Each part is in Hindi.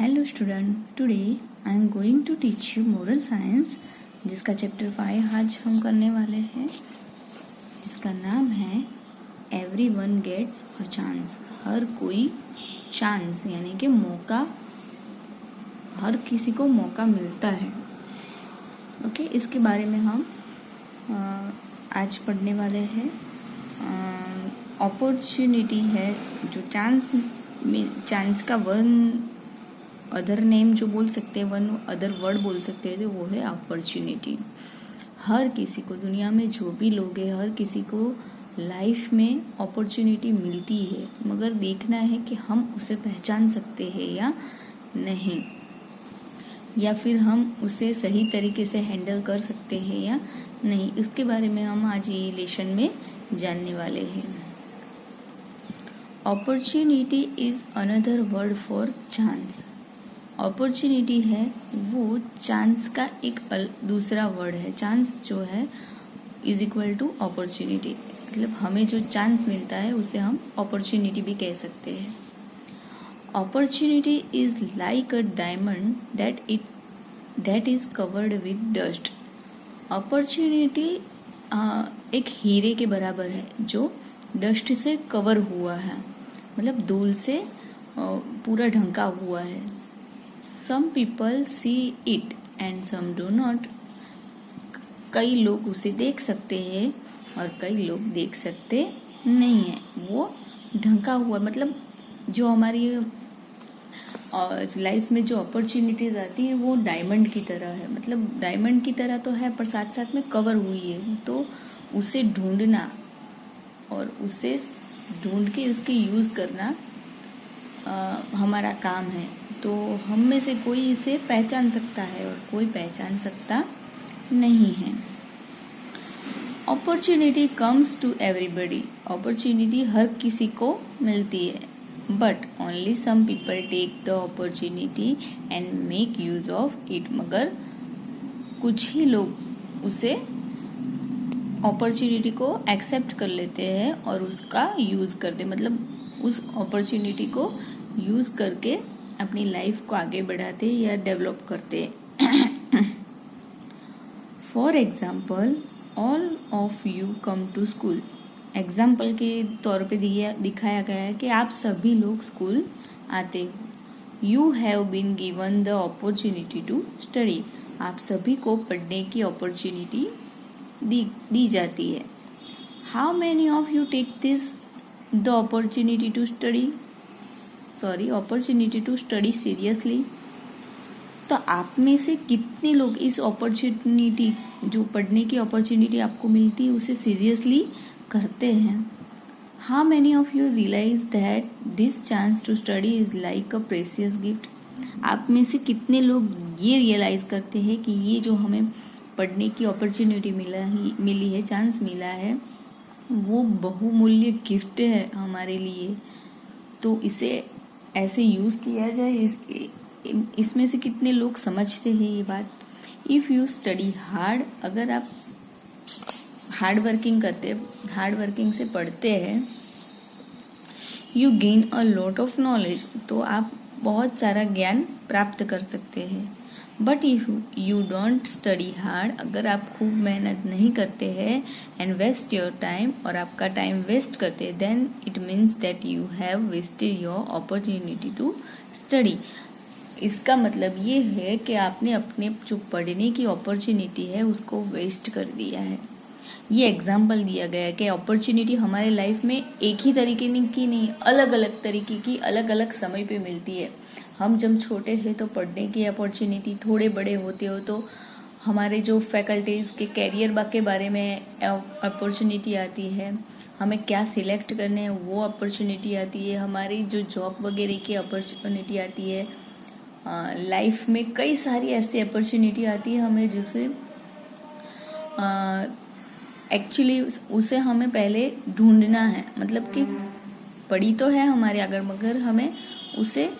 Hello student, today I am going to teach you moral science, जिसका चैप्टर 5 आज हम करने वाले हैं, जिसका नाम है every one gets a chance. हर कोई चांस यानी कि मौका, हर किसी को मौका मिलता है। ओके, इसके बारे में हम आज पढ़ने वाले हैं। अपॉर्चुनिटी है जो चांस का वन अदर नेम जो बोल सकते हैं, वन अदर वर्ड बोल सकते हैं, वो है अपॉर्चुनिटी। हर किसी को, दुनिया में जो भी लोग हैं, हर किसी को लाइफ में अपॉर्चुनिटी मिलती है, मगर देखना है कि हम उसे पहचान सकते हैं या नहीं, या फिर हम उसे सही तरीके से हैंडल कर सकते हैं या नहीं। उसके बारे में हम आज ये लेसन में जानने वाले हैं। Opportunity is another word for chance. Opportunity है वो चांस का एक दूसरा वर्ड है। चांस जो है इज इक्वल टू अपॉर्चुनिटी, मतलब हमें जो चांस मिलता है उसे हम अपॉर्चुनिटी भी कह सकते हैं। Opportunity is like a diamond that is covered with dust. Opportunity एक हीरे के बराबर है जो डस्ट से कवर हुआ है, मतलब धूल से पूरा ढंका हुआ है। Some people see it and some do not. कई लोग उसे देख सकते हैं और कई लोग देख सकते नहीं है। वो ढंका हुआ, मतलब जो हमारी लाइफ में जो अपॉर्चुनिटीज आती है वो डायमंड की तरह है, मतलब डायमंड की तरह तो है पर साथ साथ में कवर हुई है। तो उसे ढूंढना और उसे ढूंढ के उसके यूज करना हमारा काम है। तो हम में से कोई इसे पहचान सकता है और कोई पहचान सकता नहीं है। Opportunity comes to everybody. Opportunity हर किसी को मिलती है, but only some people take the opportunity and make use of it. मगर कुछ ही लोग उसे अपॉर्चुनिटी को एक्सेप्ट कर लेते हैं और उसका यूज करते, मतलब उस अपॉर्चुनिटी को यूज करके अपनी लाइफ को आगे बढ़ाते या डेवलप करते। For example, all of you come to school. Example के तौर पे दिखाया गया है कि आप सभी लोग स्कूल आते हो। You have been given the opportunity to study. आप सभी को पढ़ने की अपॉर्चुनिटी दी जाती है। How many of you take this the opportunity to study seriously. तो आप में से कितने लोग इस अपॉर्चुनिटी, जो पढ़ने की अपॉर्चुनिटी आपको मिलती है, उसे सीरियसली करते हैं। How many of you realise that this chance to study is like a precious gift. आप में से कितने लोग ये रियलाइज करते हैं कि ये जो हमें पढ़ने की अपॉर्चुनिटी मिली है, चांस मिला है, वो बहुमूल्य गिफ्ट है हमारे लिए। तो इसे ऐसे यूज किया जाए। इसमें से कितने लोग समझते हैं ये बात। इफ यू स्टडी हार्ड, अगर आप हार्ड वर्किंग से पढ़ते हैं, you gain a lot of knowledge, तो आप बहुत सारा ज्ञान प्राप्त कर सकते हैं। But if you don't study hard, अगर आप खूब मेहनत नहीं करते हैं एंड वेस्ट योर टाइम, और आपका टाइम वेस्ट करते हैं, then it means that you have wasted your opportunity to study. इसका मतलब ये है कि आपने अपने जो पढ़ने की अपॉर्चुनिटी है उसको वेस्ट कर दिया है। ये एग्जाम्पल दिया गया है कि अपॉर्चुनिटी हमारे लाइफ में एक ही तरीके की नहीं, अलग अलग तरीके की अलग अलग समय पे मिलती है। हम जब छोटे हैं तो पढ़ने की अपॉर्चुनिटी, थोड़े बड़े होते हो तो हमारे जो फैकल्टीज के कैरियर के बारे में अपॉर्चुनिटी आती है, हमें क्या सिलेक्ट करने हैं वो अपॉर्चुनिटी आती है, हमारी जो जॉब वगैरह की अपॉर्चुनिटी आती है। लाइफ में कई सारी ऐसी अपॉर्चुनिटी आती है हमें, जिसे एक्चुअली उसे हमें पहले ढूंढना है, मतलब कि पड़ी तो है हमारे अगर, मगर हमें उसे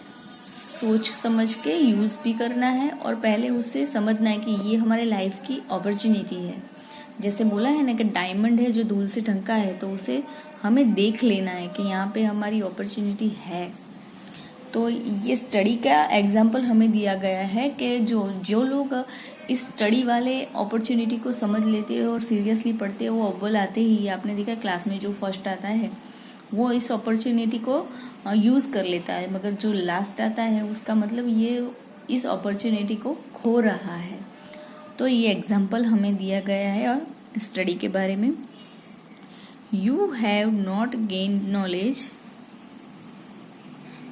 सोच समझ के यूज भी करना है और पहले उससे समझना है कि ये हमारे लाइफ की अपॉर्चुनिटी है। जैसे बोला है ना कि डायमंड है जो धूल से ढंका है, तो उसे हमें देख लेना है कि यहाँ पे हमारी अपॉर्चुनिटी है। तो ये स्टडी का एग्जाम्पल हमें दिया गया है कि जो लोग इस स्टडी वाले अपॉर्चुनिटी को समझ लेते हैं और सीरियसली पढ़ते हैं, वो अव्वल आते ही, आपने देखा क्लास में जो फर्स्ट आता है वो इस अपॉर्चुनिटी को यूज कर लेता है, मगर जो लास्ट आता है उसका मतलब ये इस अपॉर्चुनिटी को खो रहा है। तो ये एग्जाम्पल हमें दिया गया है स्टडी के बारे में। You have not gain knowledge,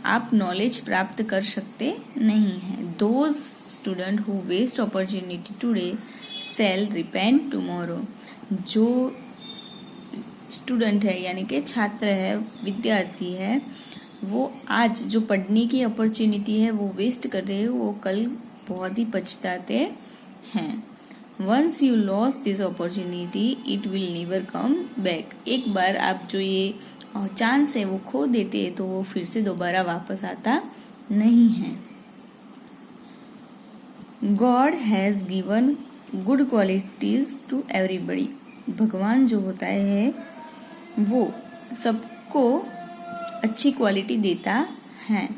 आप नॉलेज प्राप्त कर सकते नहीं हैं। Those student who waste opportunity today shall repent tomorrow, जो स्टूडेंट है यानी कि छात्र है, विद्यार्थी है, वो आज जो पढ़ने की अपॉर्चुनिटी है वो वेस्ट कर रहे हैं, वो कल बहुत ही पछताते हैं। Once you loss this opportunity it will never come back, एक बार आप जो ये चांस है वो खो देते हैं तो वो फिर से दोबारा वापस आता नहीं है। God has given good qualities to everybody, भगवान जो होता है वो सबको अच्छी क्वालिटी देता है।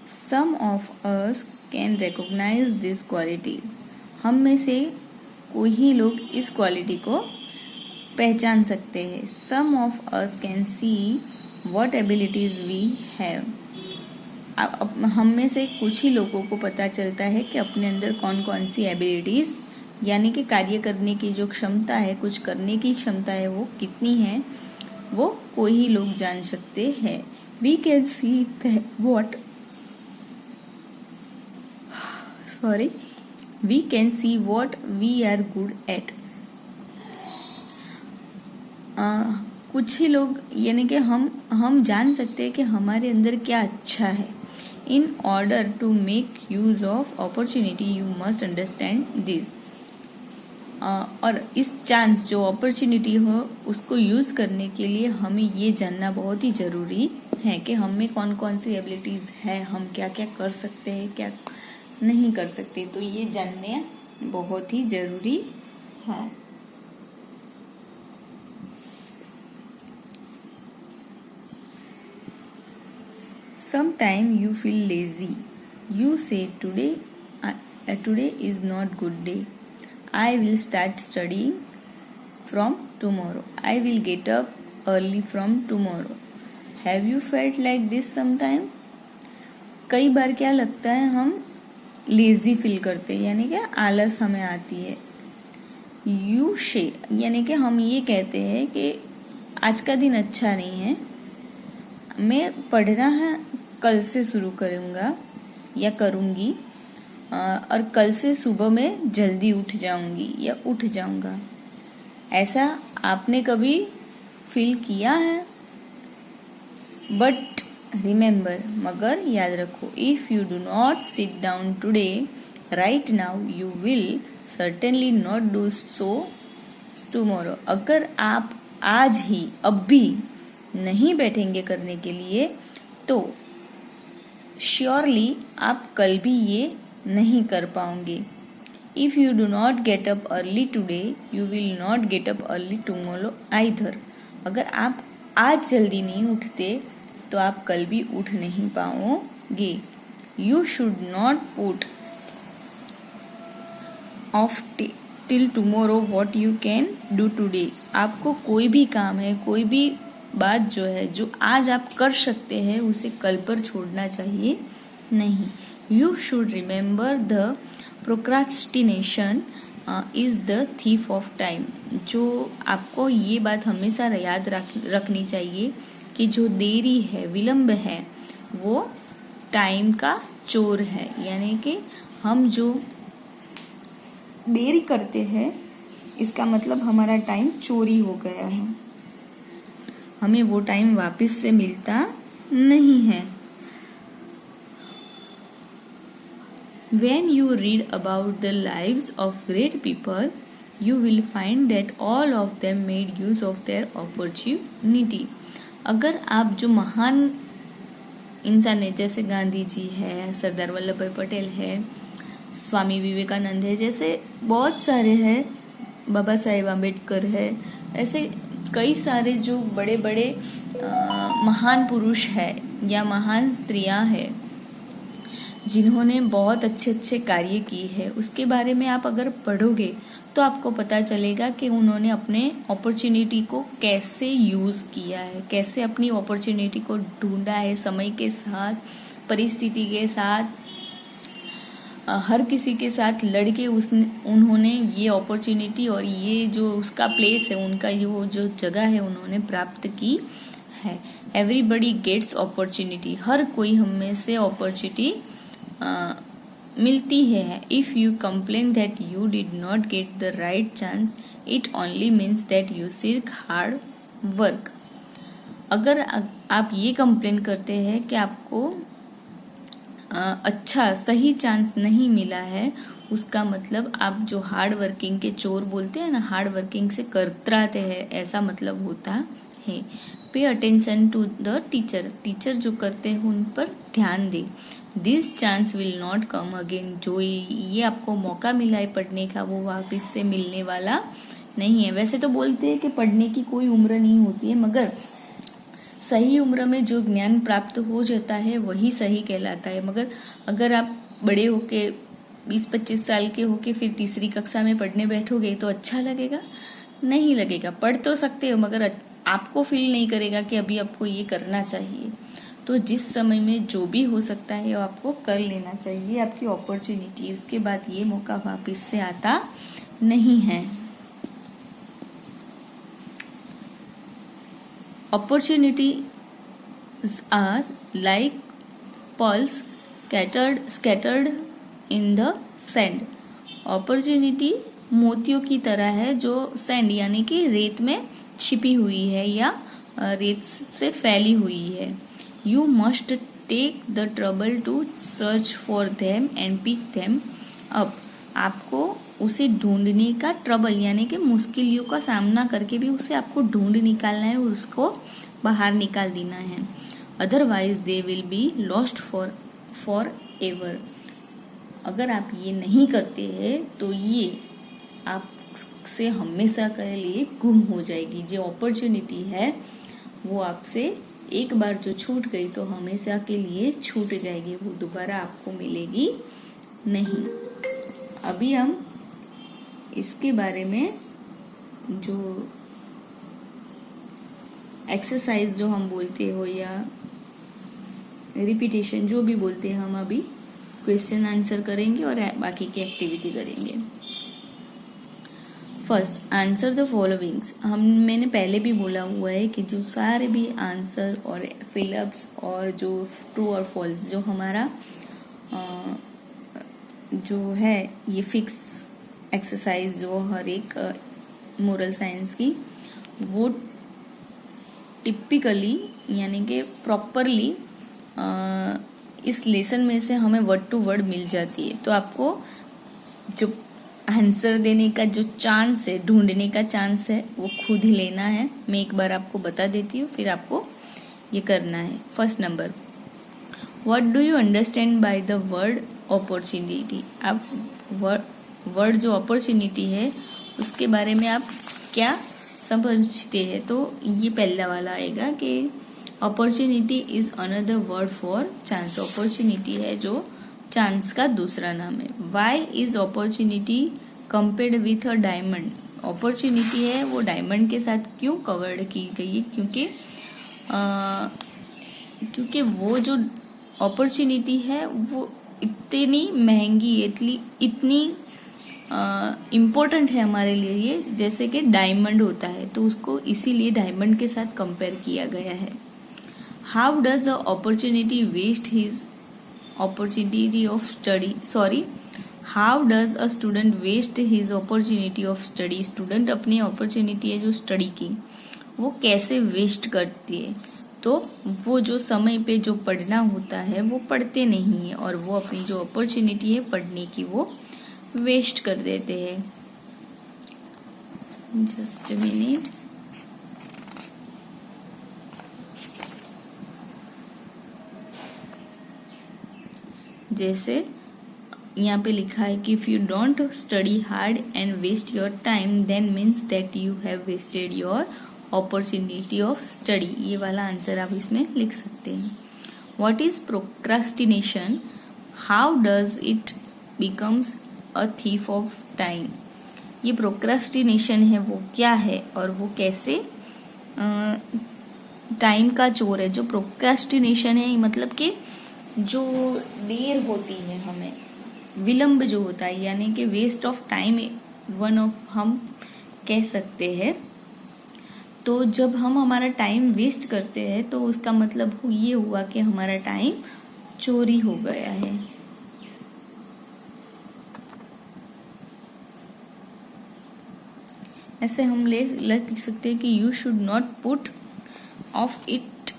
Some of us can recognise this qualities, हम में से कोई ही लोग इस क्वालिटी को पहचान सकते हैं। Some of us can see what abilities we have, हम में से कुछ ही लोगों को पता चलता है कि अपने अंदर कौन कौन सी एबिलिटीज यानी कि कार्य करने की जो क्षमता है, कुछ करने की क्षमता है वो कितनी है, वो कोई ही लोग जान सकते हैं। We can see what we can see what we are good at, कुछ ही लोग यानी कि हम जान सकते हैं कि हमारे अंदर क्या अच्छा है। In order to make use of opportunity you must understand this, और इस चांस जो अपॉर्चुनिटी हो उसको यूज करने के लिए हमें ये जानना बहुत ही जरूरी है कि हम में कौन कौन सी एबिलिटीज है, हम क्या क्या कर सकते हैं, क्या नहीं कर सकते, तो ये जानने बहुत ही जरूरी है। Sometime you feel lazy. You say today is not good day. I will start studying from tomorrow. I will get up early from tomorrow. Have you felt like this sometimes? कई बार क्या लगता है हम लेजी फील करते हैं, यानी कि आलस हमें आती है। यू शे यानी कि हम ये कहते हैं कि आज का दिन अच्छा नहीं है, मैं पढ़ना है कल से शुरू करूंगा या करूंगी, और कल से सुबह में जल्दी उठ जाऊंगी या उठ जाऊंगा। ऐसा आपने कभी फील किया है? बट रिमेम्बर, मगर याद रखो, if you do not sit down today right now you will certainly not do so tomorrow, अगर आप आज ही अब भी नहीं बैठेंगे करने के लिए तो श्योरली आप कल भी ये नहीं कर पाओगे। If you do not get up early today you will not get up early tomorrow either, अगर आप आज जल्दी नहीं उठते तो आप कल भी उठ नहीं पाओगे। You should not put off till tomorrow what you can do today, आपको कोई भी काम है, कोई भी बात जो है जो आज आप कर सकते हैं उसे कल पर छोड़ना चाहिए नहीं। You should remember the procrastination is the thief of time, जो आपको ये बात हमेशा याद रखनी चाहिए कि जो देरी है, विलंब है, वो टाइम का चोर है, यानी कि हम जो देरी करते हैं इसका मतलब हमारा टाइम चोरी हो गया है, हमें वो टाइम वापस से मिलता नहीं है। When you read about the lives of great people, you will find that all of them made use of their opportunity. अगर आप जो महान इंसान है, जैसे गांधी जी है, सरदार वल्लभ भाई पटेल है, स्वामी विवेकानंद है, जैसे बहुत सारे हैं, बाबा साहेब आम्बेडकर है, ऐसे कई सारे जो बड़े बड़े महान पुरुष है या महान स्त्रियां हैं, जिन्होंने बहुत अच्छे अच्छे कार्य किए हैं, उसके बारे में आप अगर पढ़ोगे तो आपको पता चलेगा कि उन्होंने अपने अपॉर्चुनिटी को कैसे यूज किया है, कैसे अपनी अपॉर्चुनिटी को ढूंढा है, समय के साथ, परिस्थिति के साथ, हर किसी के साथ लड़के उन्होंने ये अपॉर्चुनिटी और ये जो उसका प्लेस है, उनका ये वो जो जगह है उन्होंने प्राप्त की है। एवरीबडी गेट्स अपॉर्चुनिटी, हर कोई हमें से अपॉर्चुनिटी मिलती है। If you complain that you did not get the right chance, it only means that you seek hard work. अगर आप ये कंप्लेन करते हैं कि आपको अच्छा सही चांस नहीं मिला है, उसका मतलब आप जो हार्ड वर्किंग के चोर बोलते हैं ना, हार्ड वर्किंग से करतराते हैं, ऐसा मतलब होता है। Pay attention to the teacher, teacher जो करते हैं उन पर ध्यान दे। This chance will not come again, जो ये आपको मौका मिला है पढ़ने का वो वापस से मिलने वाला नहीं है। वैसे तो बोलते हैं कि पढ़ने की कोई उम्र नहीं होती है, मगर सही उम्र में जो ज्ञान प्राप्त हो जाता है वही सही कहलाता है। मगर अगर आप बड़े होके 20-25 साल के होके फिर तीसरी कक्षा में पढ़ने बैठोगे तो अच्छा लगेगा? नहीं लगेगा। पढ़ तो सकते हो मगर आपको फील नहीं करेगा कि अभी आपको ये करना चाहिए। तो जिस समय में जो भी हो सकता है वो आपको कर लेना चाहिए, आपकी अपॉर्चुनिटी। उसके बाद ये मौका वापस से आता नहीं है। Opportunities are like pearls scattered in the sand. Opportunity मोतियों की तरह है जो सैंड यानी कि रेत में छिपी हुई है या रेत से फैली हुई है। You must take the trouble to search for them and pick them up. आपको उसे ढूंढने का ट्रबल यानी कि मुश्किलों का सामना करके भी उसे आपको ढूंढ निकालना है और उसको बाहर निकाल देना है। Otherwise they will be lost for ever. अगर आप ये नहीं करते हैं तो ये आपसे हमेशा के लिए गुम हो जाएगी। जो अपॉर्चुनिटी है वो आपसे एक बार जो छूट गई तो हमेशा के लिए छूट जाएगी, वो दोबारा आपको मिलेगी नहीं। अभी हम इसके बारे में जो एक्सरसाइज जो हम बोलते हो या रिपीटेशन जो भी बोलते हैं, हम अभी क्वेश्चन आंसर करेंगे और बाकी की एक्टिविटी करेंगे। First, answer the followings. मैंने पहले भी बोला हुआ है कि जो सारे भी आंसर और फिलअप्स और जो ट्रू और फॉल्स जो हमारा जो है ये फिक्स एक्सरसाइज जो हर एक मोरल साइंस की, वो टिपिकली यानी कि प्रॉपरली इस लेसन में से हमें वर्ड टू वर्ड मिल जाती है। तो आपको जो आंसर देने का जो चांस है, ढूंढने का चांस है, वो खुद ही लेना है। मैं एक बार आपको बता देती हूँ, फिर आपको ये करना है। First number, what do you understand by the word opportunity. आप वर्ड जो अपॉर्चुनिटी है उसके बारे में आप क्या समझते हैं? तो ये पहला वाला आएगा कि opportunity is another word for chance. Opportunity है जो चांस का दूसरा नाम है। Why is opportunity compared with a diamond. Opportunity है वो डायमंड के साथ क्यों कवर्ड की गई है? क्योंकि वो जो अपॉर्चुनिटी है वो इतनी महंगी, इतनी इम्पोर्टेंट है हमारे लिए ये, जैसे कि डायमंड होता है, तो उसको इसीलिए डायमंड के साथ कंपेयर किया गया है। How does a opportunity waste his opportunity of study? How does a student waste his opportunity of study? Student अपनी अपॉर्चुनिटी है जो स्टडी की वो कैसे वेस्ट करती है? तो वो जो समय पे जो पढ़ना होता है वो पढ़ते नहीं है और वो अपनी जो अपॉर्चुनिटी है पढ़ने की वो वेस्ट कर देते हैं। Just a minute. जैसे यहाँ पे लिखा है कि if you don't study hard and waste your time then means that you have wasted your opportunity of study. ये वाला आंसर आप इसमें लिख सकते हैं। What is procrastination? How does it becomes a thief of time. ये प्रोक्रेस्टिनेशन है वो क्या है और वो कैसे टाइम का चोर है। जो प्रोक्रेस्टिनेशन है मतलब कि जो देर होती है हमें, विलंब जो होता है, यानी कि waste of time one of हम कह सकते हैं। तो जब हम हमारा टाइम वेस्ट करते हैं तो उसका मतलब ये हुआ कि हमारा टाइम चोरी हो गया है। ऐसे हम लिख सकते हैं कि you should not put off it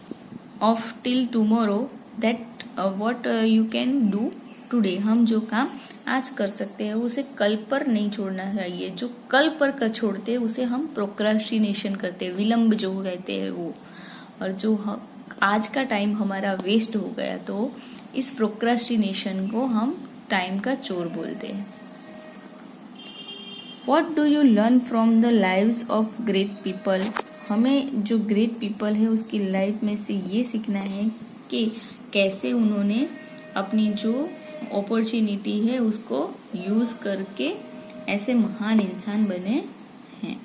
of till tomorrow that what you can do today. हम जो काम आज कर सकते हैं उसे कल पर नहीं छोड़ना चाहिए। जो कल पर छोड़ते हैं उसे हम प्रोक्रेस्टिनेशन करते हैं, विलंब जो कहते हैं वो। और जो आज का टाइम हमारा वेस्ट हो गया तो इस प्रोक्रेस्टिनेशन को हम टाइम का चोर बोलते हैं। What do you learn from the lives of great people? हमें जो ग्रेट पीपल है उसकी लाइफ में से ये सीखना है कि कैसे उन्होंने अपनी जो अपॉर्चुनिटी है उसको यूज करके ऐसे महान इंसान बने हैं।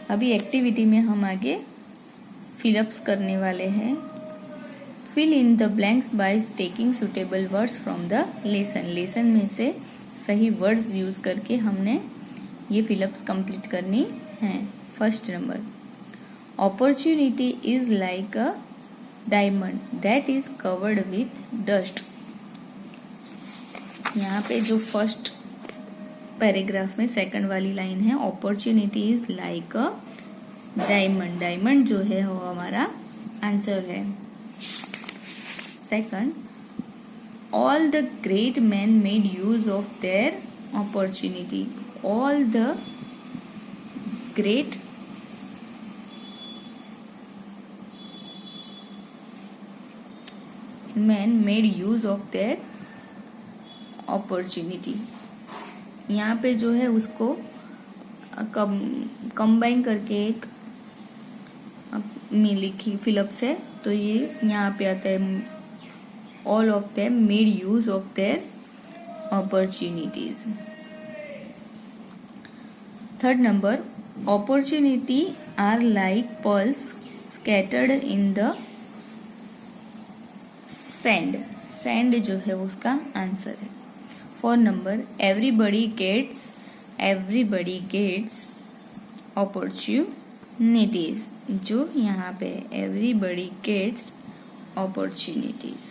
अभी एक्टिविटी में हम आगे फिलअप्स करने वाले हैं। Fill in the blanks by taking suitable words from the lesson. Lesson में से सही वर्ड्स यूज करके हमने ये फिलअप्स कंप्लीट करनी है। First number, opportunity is like a diamond that is covered with dust. यहाँ पे जो फर्स्ट पैराग्राफ में सेकंड वाली लाइन है, opportunity is like a diamond. Diamond जो है वो हमारा आंसर है। Second, all the great men made use of their opportunity. All the great men made use of their opportunity. यहाँ पे जो है उसको कंबाइन करके एक में लिखी फिलअप्स है, तो ये यहाँ पे आता है all of them made use of their opportunities. Third number, opportunity are like pearls scattered in the sand. Sand जो है उसका आंसर है। Fourth number, everybody gets opportunities. जो यहाँ पे everybody gets opportunities.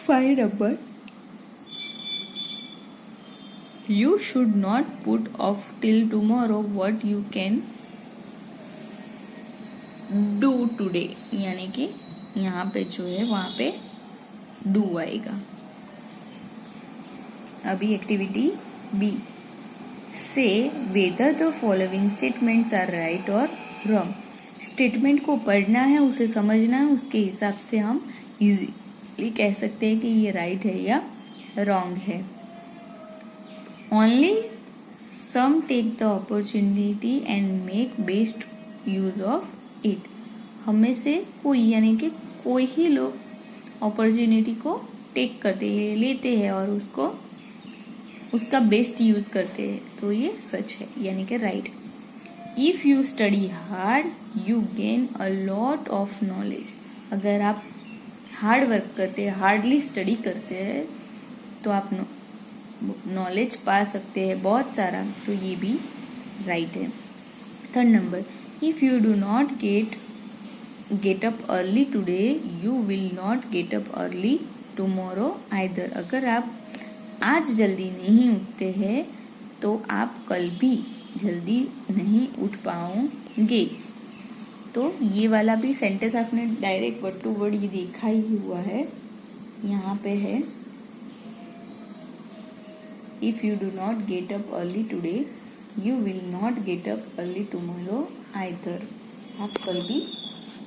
Five number, you should not put off till tomorrow what you can do today. यानी कि यहाँ पे जो है वहां पे do आएगा। अभी एक्टिविटी बी, से whether the following statements are right or wrong. Statement को पढ़ना है, उसे समझना है, उसके हिसाब से हम इजीली कह सकते हैं कि ये राइट है या रॉन्ग है। Only some take the opportunity and make best use of it. हमें से कोई यानी कि कोई ही लोग अपॉर्चुनिटी को टेक करते हैं, लेते हैं और उसका बेस्ट यूज करते हैं, तो ये सच है यानी कि right. If you study hard you gain a lot of knowledge. अगर आप हार्ड वर्क करते हैं, हार्डली स्टडी करते हैं, तो आप नॉलेज पा सकते हैं बहुत सारा, तो ये भी राइट है। Third number, if you do not get up early today you will not get up early tomorrow either. अगर आप आज जल्दी नहीं उठते हैं तो आप कल भी जल्दी नहीं उठ पाओगे। तो ये वाला भी सेंटेंस आपने डायरेक्ट वर्ड टू वर्ड ये देखा ही हुआ है। यहाँ पे है, if you do not get up early today you will not get up early tomorrow either. आप कल भी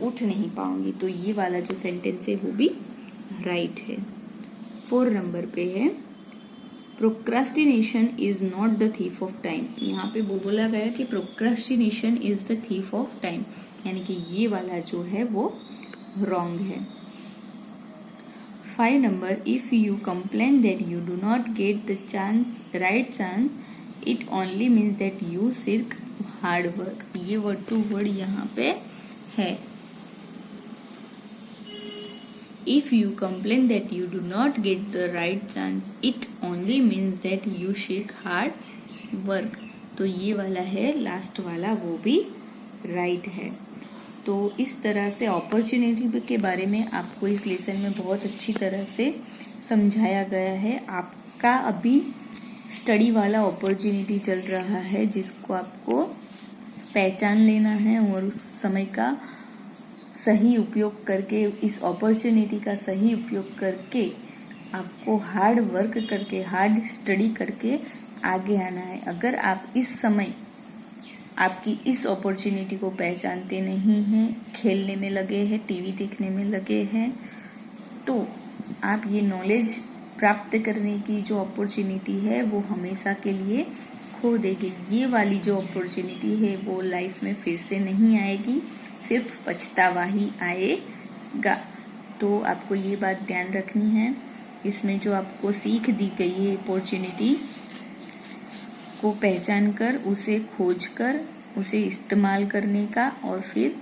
उठ नहीं पाओगे, तो ये वाला जो सेंटेंस है वो भी राइट है। 4 नंबर पे है, procrastination is not the thief of time. यहाँ पे वो बोला गया कि procrastination is the thief of time. यानी कि ये वाला जो है वो रॉन्ग है। 5 number, if you complain that you do not get the right chance, it only means that you सिर्फ हार्ड वर्क। ये वर्ड टू वर्ड यहाँ पे है। If you complain that you do not get the right chance, it only means that you shirk hard work। तो ये वाला है लास्ट वाला, वो भी राइट है। तो इस तरह से अपॉर्चुनिटी के बारे में आपको इस लेसन में बहुत अच्छी तरह से समझाया गया है। आपका अभी स्टडी वाला अपॉर्चुनिटी चल रहा है, जिसको आपको पहचान लेना है और उस समय का सही उपयोग करके, इस अपॉर्चुनिटी का सही उपयोग करके आपको हार्ड वर्क करके, हार्ड स्टडी करके आगे आना है। अगर आप इस समय आपकी इस अपॉर्चुनिटी को पहचानते नहीं हैं, खेलने में लगे हैं, टीवी देखने में लगे हैं, तो आप ये नॉलेज प्राप्त करने की जो अपॉर्चुनिटी है वो हमेशा के लिए खो देंगे। ये वाली जो अपॉर्चुनिटी है वो लाइफ में फिर से नहीं आएगी, सिर्फ पछतावा ही आएगा। तो आपको ये बात ध्यान रखनी है। इसमें जो आपको सीख दी गई है, अपॉर्चुनिटी को पहचान कर, उसे खोज कर, उसे इस्तेमाल करने का, और फिर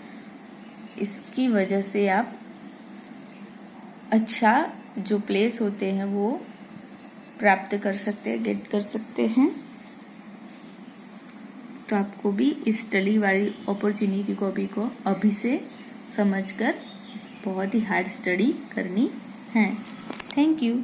इसकी वजह से आप अच्छा जो प्लेस होते हैं वो प्राप्त कर सकते हैं, गेट कर सकते हैं। तो आपको भी इस स्टडी वाली अपॉर्चुनिटी को अभी से समझकर बहुत ही हार्ड स्टडी करनी है। Thank you.